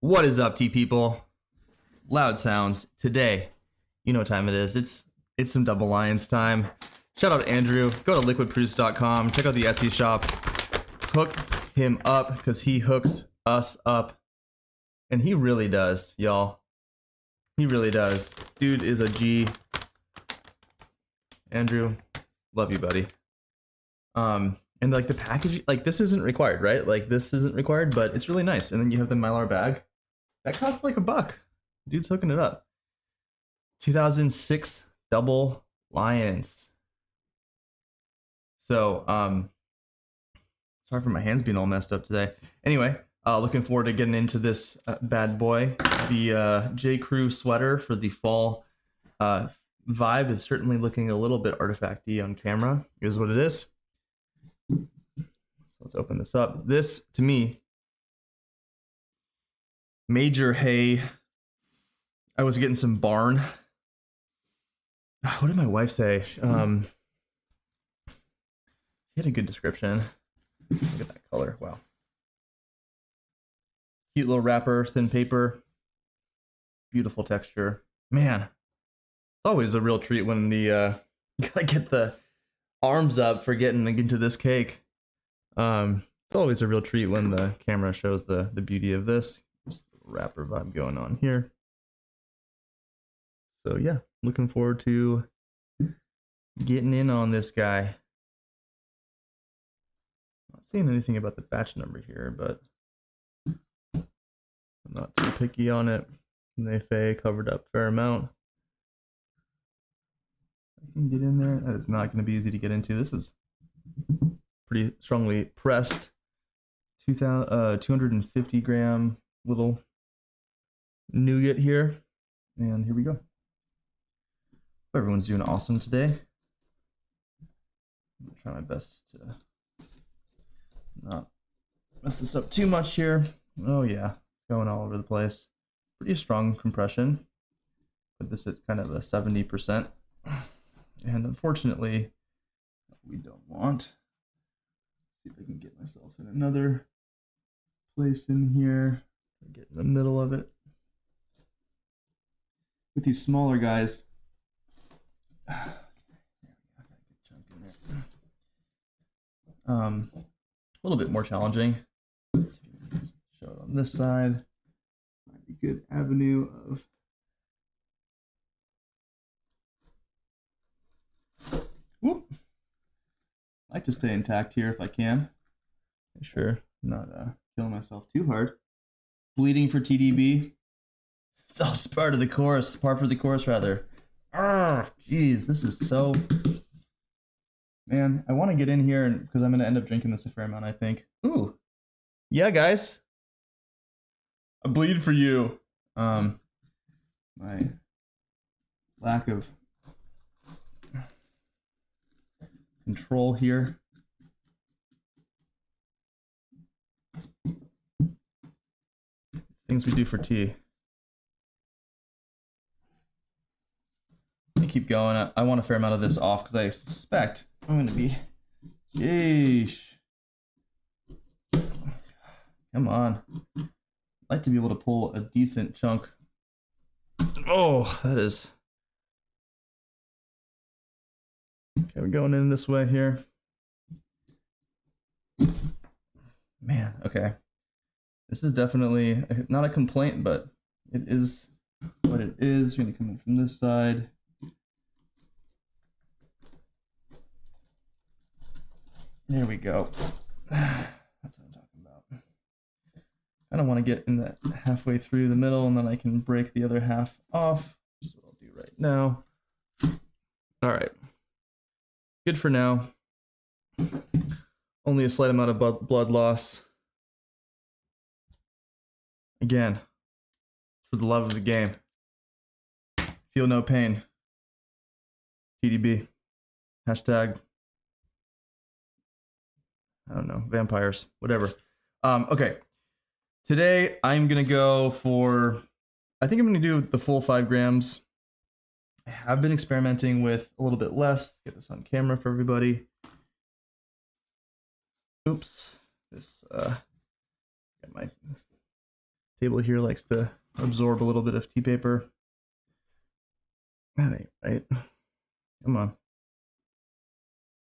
What is up, T people? Loud sounds today. You know what time it is. It's some double lions time. Shout out Andrew. Go to liquidproduce.com. Check out the Etsy shop. Hook him up because he hooks us up, and he really does, y'all. He really does. Dude is a G. Andrew, love you, buddy. And like the package, like this isn't required, right? Like this isn't required, but it's really nice. And then you have the Mylar bag. That costs like $1. Dude's hooking it up. 2006 double lions. So, sorry for my hands being all messed up today. Anyway, looking forward to getting into this bad boy. The J. Crew sweater for the fall vibe is certainly looking a little bit artifacty on camera. Is what it is. So let's open this up. This, to me, major hay. I was getting some barn. What did my wife say? She had a good description. Look at that color. Wow. Cute little wrapper, thin paper. Beautiful texture. Man, it's always a real treat when the you gotta get the arms up for getting into this cake. It's always a real treat when the camera shows the beauty of this. Just wrapper vibe going on here. So yeah, looking forward to getting in on this guy. Not seeing anything about the batch number here, but I'm not too picky on it. They covered up a fair amount. I can get in there. That is not going to be easy to get into. This is pretty strongly pressed. 250 gram little nougat here. And here we go. Hope everyone's doing awesome today. I'm going to try my best to not mess this up too much here. Oh yeah, going all over the place. Pretty strong compression. Put this at kind of a 70%. And unfortunately, we don't want. See if I can get myself in another place in here. Get in the middle of it. With these smaller guys, a little bit more challenging. Show it on this side. Might be a good avenue of. Whoop. I like to stay intact here if I can. Make sure I'm not killing myself too hard. Bleeding for TDB. It's all just part of the course. Part for the course, rather. Jeez, this is so. Man, I want to get in here because I'm going to end up drinking this a fair amount, I think. Ooh. Yeah, guys. I bleed for you. My lack of control here. Things we do for tea. Let me keep going. I want a fair amount of this off because I suspect I'm going to be. Yeesh. Come on. I'd like to be able to pull a decent chunk. Oh, that is. Okay, we're going in this way here. Man, okay. This is definitely not a complaint, but it is what it is. You're going to come in from this side. There we go. That's what I'm talking about. I don't want to get in that halfway through the middle, and then I can break the other half off, which is what I'll do right now. All right. Good for now. Only a slight amount of blood loss. Again, for the love of the game. Feel no pain. TDB. Hashtag. I don't know. Vampires. Whatever. Okay. Today I'm gonna go for. I think I'm gonna do the full 5 grams. I have been experimenting with a little bit less. Get this on camera for everybody. Oops. This got my table here likes to absorb a little bit of tea paper. That ain't right. Come on.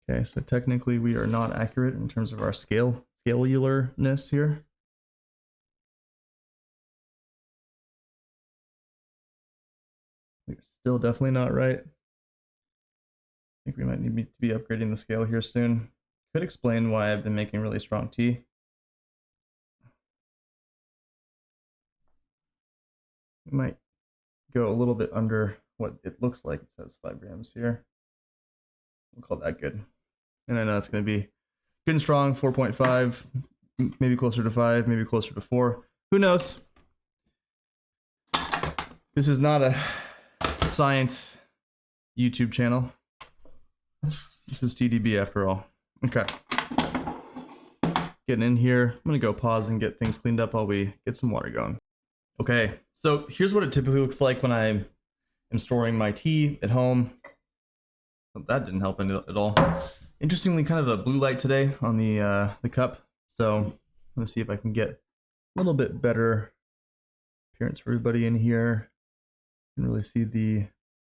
Okay, so technically we are not accurate in terms of our scalularness here. We're still definitely not right. I think we might need to be upgrading the scale here soon. Could explain why I've been making really strong tea. We might go a little bit under what it looks like. It says 5 grams here. We'll call that good. And I know it's going to be good and strong, 4.5, maybe closer to 5, maybe closer to 4. Who knows? This is not a science YouTube channel. This is TDB after all. Okay. Getting in here. I'm going to go pause and get things cleaned up while we get some water going. Okay, so here's what it typically looks like when I am storing my tea at home. That didn't help at all. Interestingly, kind of a blue light today on the cup. So I'm gonna see if I can get a little bit better appearance for everybody in here. You can really see the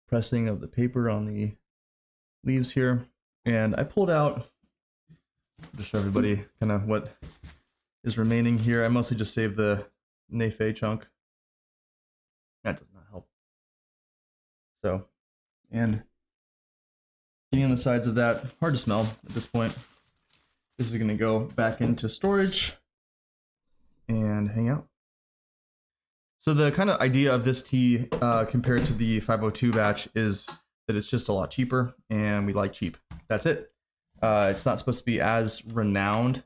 pressing of the paper on the leaves here. And I pulled out, to show everybody kind of what is remaining here. I mostly just saved the Nanqiao chunk. That does not help. So, and getting on the sides of that, hard to smell at this point. This is going to go back into storage and hang out. So the kind of idea of this tea compared to the 502 batch is that it's just a lot cheaper, and we like cheap. That's it. It's not supposed to be as renowned,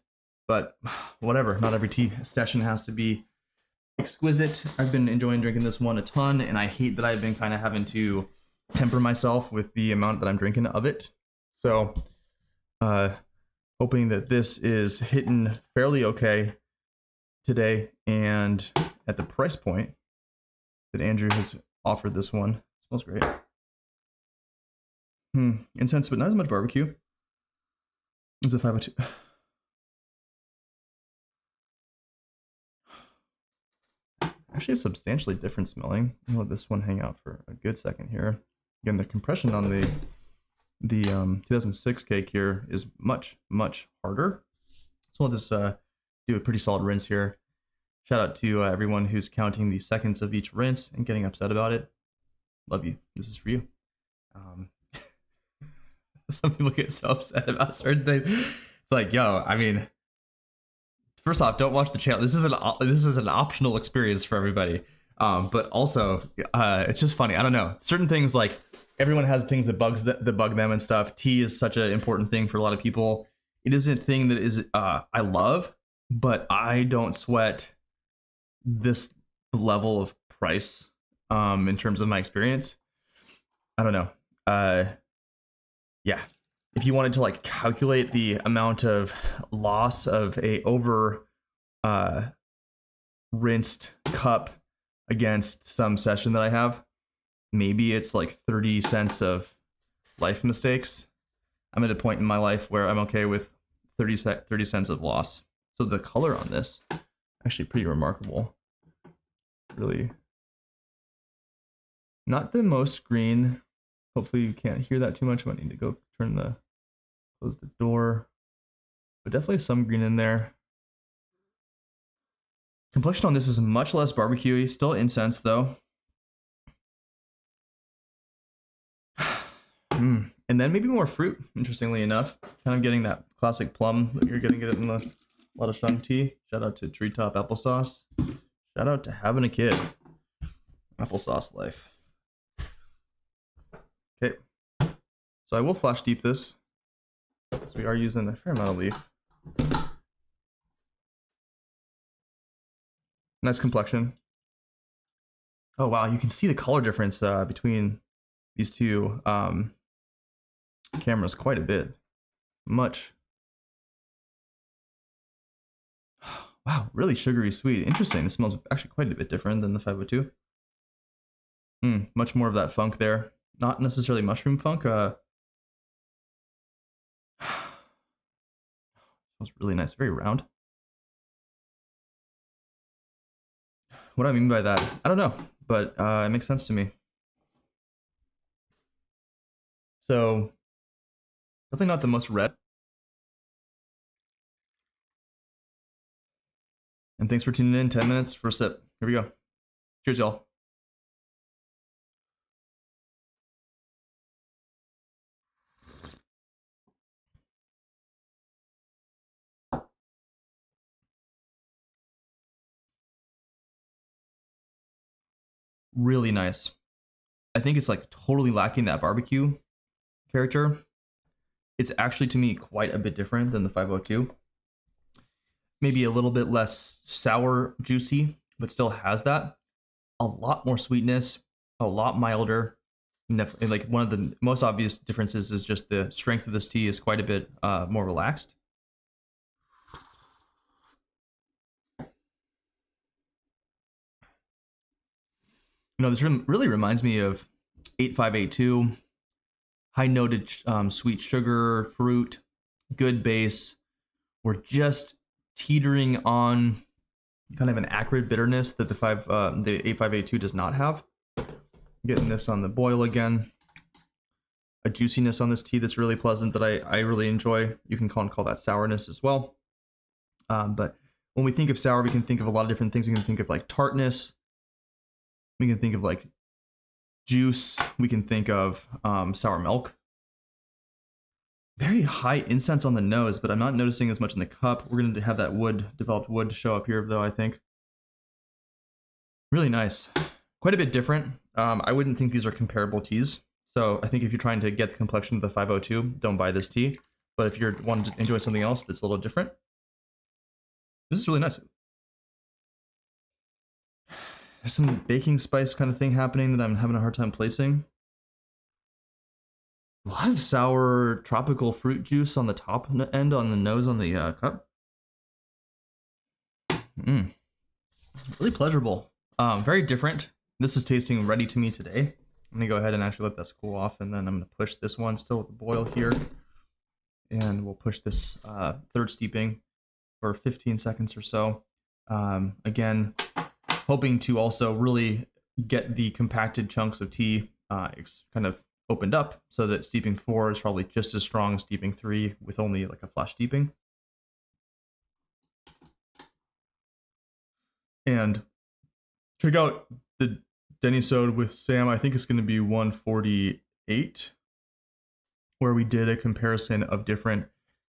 but whatever. Not every tea session has to be exquisite. I've been enjoying drinking this one a ton, and I hate that I've been kind of having to temper myself with the amount that I'm drinking of it. So hoping that this is hitting fairly okay today, and at the price point that Andrew has offered this one. It smells great. Incense, but not as much barbecue as the 502. Actually, it's substantially different smelling. I'll let this one hang out for a good second here. Again, the compression on the 2006 cake here is much harder. So I'll just do a pretty solid rinse here. Shout out to everyone who's counting the seconds of each rinse and getting upset about it. Love you. This is for you. Some people get so upset about certain things. It's like, yo, I mean, first off, don't watch the channel. This is an optional experience for everybody. But also, it's just funny. I don't know. Certain things, like, everyone has things that bug them and stuff. Tea is such an important thing for a lot of people. It is a thing that is I love, but I don't sweat this level of price in terms of my experience. I don't know. Yeah, if you wanted to like calculate the amount of loss of a over rinsed cup against some session that I have, maybe it's like 30 cents of life mistakes. I'm at a point in my life where I'm okay with 30 cents of loss. So the color on this actually pretty remarkable. Really not the most green. Hopefully you can't hear that too much. I might need to go close the door. But definitely some green in there. Complexion on this is much less barbecuey. Still incense though. And then maybe more fruit, interestingly enough. Kind of getting that classic plum that you're gonna get in a lot of shung tea. Shout out to Treetop Applesauce. Shout out to having a kid. Applesauce life. Okay. So I will flash deep this, because we are using a fair amount of leaf. Nice complexion. Oh wow, you can see the color difference between these two cameras quite a bit. Much. Wow, really sugary sweet. Interesting. This smells actually quite a bit different than the 502. Much more of that funk there. Not necessarily mushroom funk. Smells really nice. Very round. What do I mean by that? I don't know, but it makes sense to me. So definitely not the most red. And thanks for tuning in. 10 minutes for a sip. Here we go. Cheers, y'all. Really nice. I think it's like totally lacking that barbecue character. It's actually to me quite a bit different than the 502. Maybe a little bit less sour, juicy, but still has that. A lot more sweetness, a lot milder. And like one of the most obvious differences is just the strength of this tea is quite a bit more relaxed. This really reminds me of 8582, high noted sweet sugar, fruit, good base. We're just teetering on kind of an acrid bitterness that the 8582 does not have. Getting this on the boil again. A juiciness on this tea that's really pleasant that I really enjoy. You can call that sourness as well. But when we think of sour, we can think of a lot of different things. We can think of like tartness. We can think of like juice. We can think of sour milk. Very high incense on the nose, but I'm not noticing as much in the cup. We're going to have that developed wood show up here though, I think. Really nice. Quite a bit different. I wouldn't think these are comparable teas. So I think if you're trying to get the complexion of the 502, don't buy this tea. But if you're wanting to enjoy something else that's a little different, this is really nice. There's some baking spice kind of thing happening that I'm having a hard time placing. A lot of sour tropical fruit juice on the top end, on the nose, on the cup. Really pleasurable. Very different. This is tasting ready to me today. I'm gonna go ahead and actually let this cool off, and then I'm gonna push this one still with the boil here, and we'll push this third steeping for 15 seconds or so. Again, hoping to also really get the compacted chunks of tea kind of opened up so that steeping 4 is probably just as strong as steeping 3 with only like a flash steeping. And check out the Denisode with Sam. I think it's going to be 148, where we did a comparison of different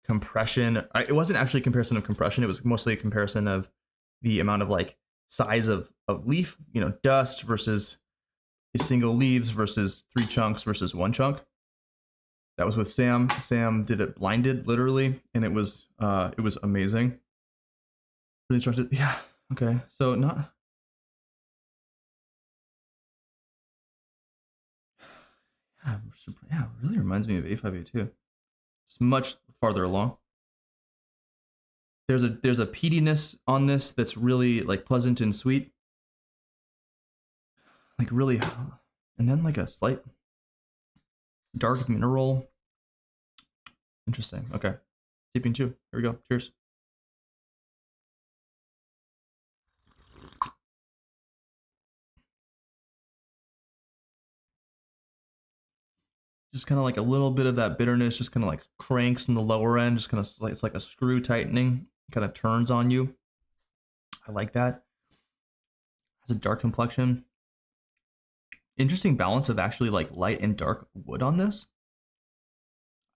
compression. It wasn't actually a comparison of compression. It was mostly a comparison of the amount of like size of leaf, dust versus a single leaves versus 3 chunks versus 1 chunk. That was with Sam. Sam did it blinded, literally, and it was amazing. Really instructed. Yeah. Okay. So not. Yeah, it really reminds me of A5A2. It's much farther along. There's a peatiness on this that's really like pleasant and sweet. Like really, and then like a slight dark mineral. Interesting. Okay. Steeping 2. Here we go. Cheers. Just kind of like a little bit of that bitterness just kind of like cranks in the lower end, just kind of like it's like a screw tightening, kind of turns on you. I like that. Has a dark complexion. Interesting balance of actually like light and dark wood on this.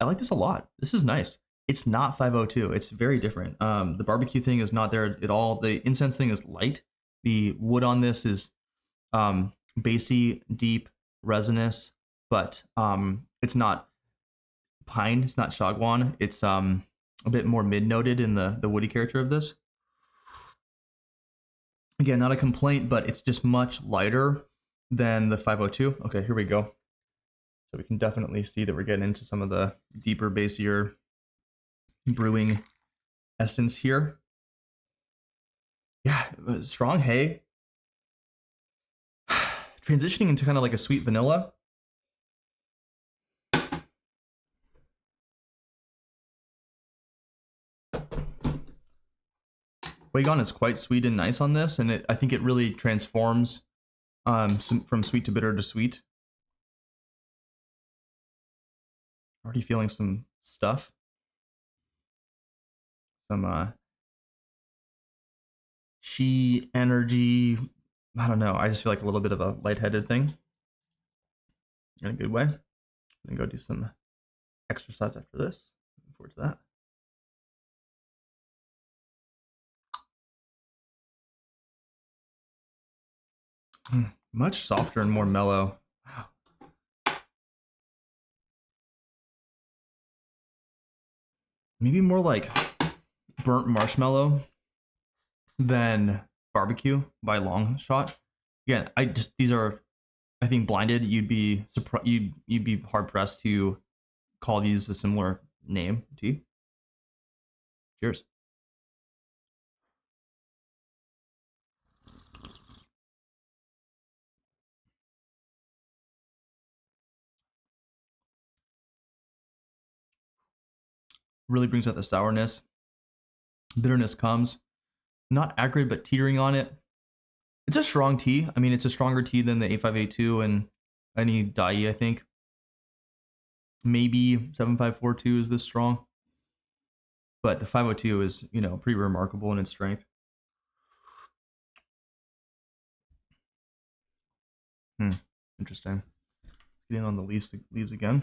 I like this a lot. This is nice. It's not 502. It's very different. The barbecue thing is not there at all. The incense thing is light. The wood on this is bassy, deep, resinous, but it's not pine. It's not shagwan. It's a bit more mid-noted in the woody character of this. Again, not a complaint, but it's just much lighter than the 502. Okay, here we go. So we can definitely see that we're getting into some of the deeper, bassier brewing essence here. Yeah, strong hay. Transitioning into kind of like a sweet vanilla. Guigon is quite sweet and nice on this, and I think it really transforms from sweet to bitter to sweet. Already feeling some stuff. Some chi energy. I don't know. I just feel like a little bit of a lightheaded thing in a good way. Then go do some exercise after this. Looking forward to that. Much softer and more mellow. Wow. Maybe more like burnt marshmallow than barbecue by a long shot. Again, these are, I think, blinded. You'd be surprised. You'd be hard pressed to call these a similar name to you. Cheers. Really brings out the sourness. Bitterness comes. Not acrid, but teetering on it. It's a strong tea. I mean, it's a stronger tea than the A5A2 and any Dai, I think. Maybe 7542 is this strong. But the 502 is, pretty remarkable in its strength. Interesting. Getting on the leaves again.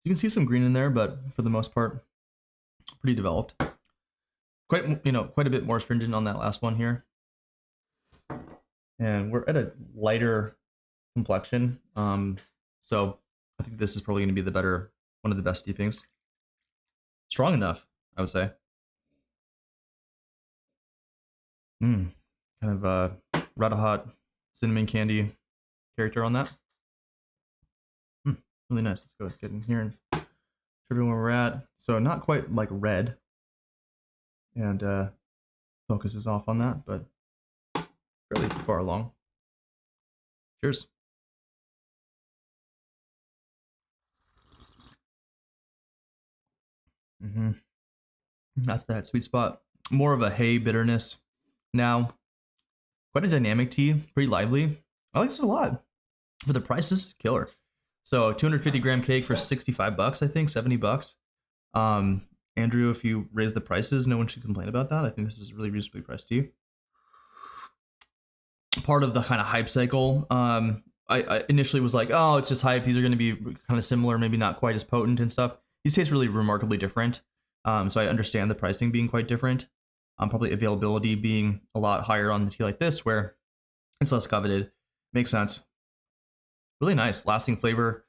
You can see some green in there, but for the most part, pretty developed. Quite a bit more stringent on that last one here. And we're at a lighter complexion. So I think this is probably going to be one of the best steepings. Strong enough, I would say. Kind of red hot cinnamon candy character on that. Really nice. Let's go get in here and show everyone where we're at. So not quite like red, and focus is off on that, but fairly far along. Cheers. That's that sweet spot. More of a hay bitterness now. Quite a dynamic tea, pretty lively. I like this a lot. For the price, this is killer. So 250 gram cake for 65 bucks, I think, 70 bucks. Andrew, if you raise the prices, no one should complain about that. I think this is a really reasonably priced tea. Part of the kind of hype cycle. I initially was like, oh, it's just hype. These are going to be kind of similar, maybe not quite as potent and stuff. These taste really remarkably different. So I understand the pricing being quite different. Probably availability being a lot higher on the tea like this, where it's less coveted. Makes sense. Really nice, lasting flavor.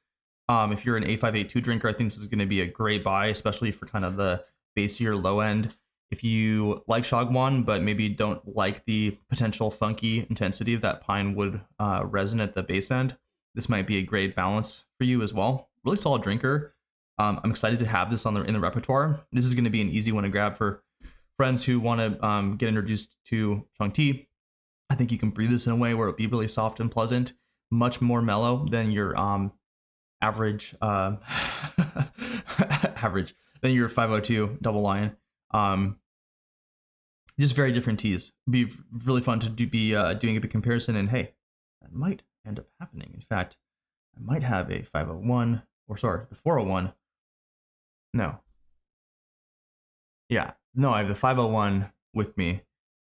If you're an A582 drinker, I think this is going to be a great buy, especially for kind of the basier low end. If you like Shagwan, but maybe don't like the potential funky intensity of that pine wood resin at the base end, this might be a great balance for you as well. Really solid drinker. I'm excited to have this in the repertoire. This is going to be an easy one to grab for friends who want to get introduced to Chang tea. I think you can brew this in a way where it'll be really soft and pleasant, much more mellow than your average than your 502 double lion. Just very different teas. It'd be really fun to be doing a big comparison, and hey, that might end up happening. In fact, I might have a 501, or sorry, the 401. No. Yeah, no, I have the 501 with me,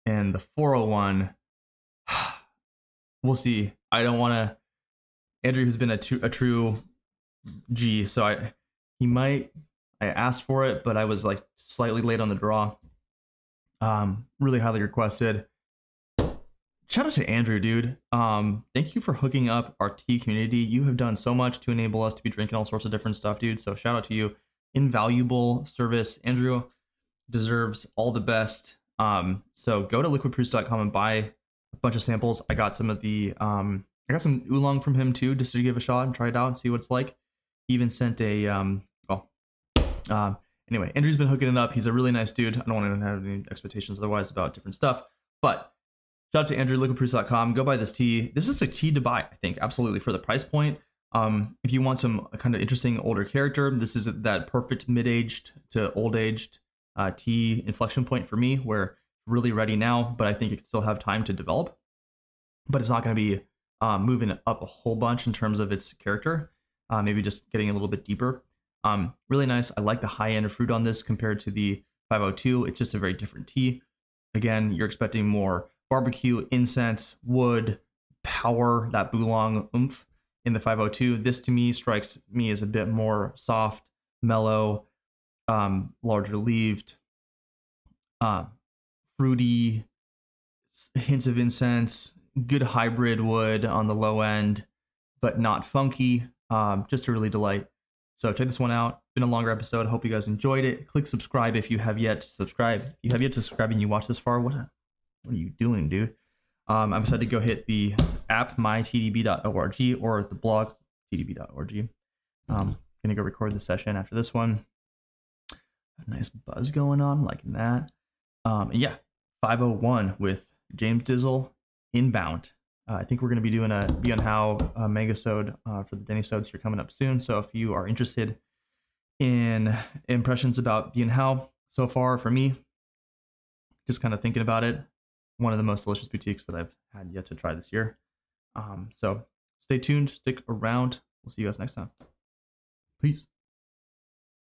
and the 401. We'll see. I don't want to. Andrew has been a true G, so I asked for it, but I was like slightly late on the draw. Really highly requested. Shout out to Andrew, dude. Thank you for hooking up our tea community. You have done so much to enable us to be drinking all sorts of different stuff, dude. So shout out to you. Invaluable service. Andrew deserves all the best. So go to liquidproofs.com and buy a bunch of samples. I got some of the I got some oolong from him too, just to give a shot and try it out and see what it's like. He even sent a anyway, Andrew's been hooking it up. He's a really nice dude. I don't want to have any expectations otherwise about different stuff. But shout out to Andrew, liquidproofs.com. Go buy this tea. This is a tea to buy, I think, absolutely, for the price point. If you want some kind of interesting older character, this is that perfect mid-aged to old-aged tea inflection point for me, where really ready now, but I think it can still have time to develop. But it's not going to be moving up a whole bunch in terms of its character. Maybe just getting a little bit deeper. Really nice. I like the high end of fruit on this compared to the 502. It's just a very different tea. Again, you're expecting more barbecue, incense, wood, power, that Bulang oomph in the 502. This to me strikes me as a bit more soft, mellow, larger leaved, uh, fruity, hints of incense, good hybrid wood on the low end, but not funky. Just a really delight. So check this one out. It's been a longer episode. Hope you guys enjoyed it. Click subscribe if you have yet to subscribe. If you have yet to subscribe and you watch this far, what are you doing, dude? I'm excited to go hit the app mytdb.org or the blog tdb.org. Gonna go record the session after this one. A nice buzz going on like that. Yeah, 501 with James Dizzle inbound. I think we're going to be doing a Be On How Megasode for the Dennysodes here coming up soon. So if you are interested in impressions about Be On How so far, for me, just kind of thinking about it, one of the most delicious boutiques that I've had yet to try this year. So stay tuned, stick around. We'll see you guys next time. Peace.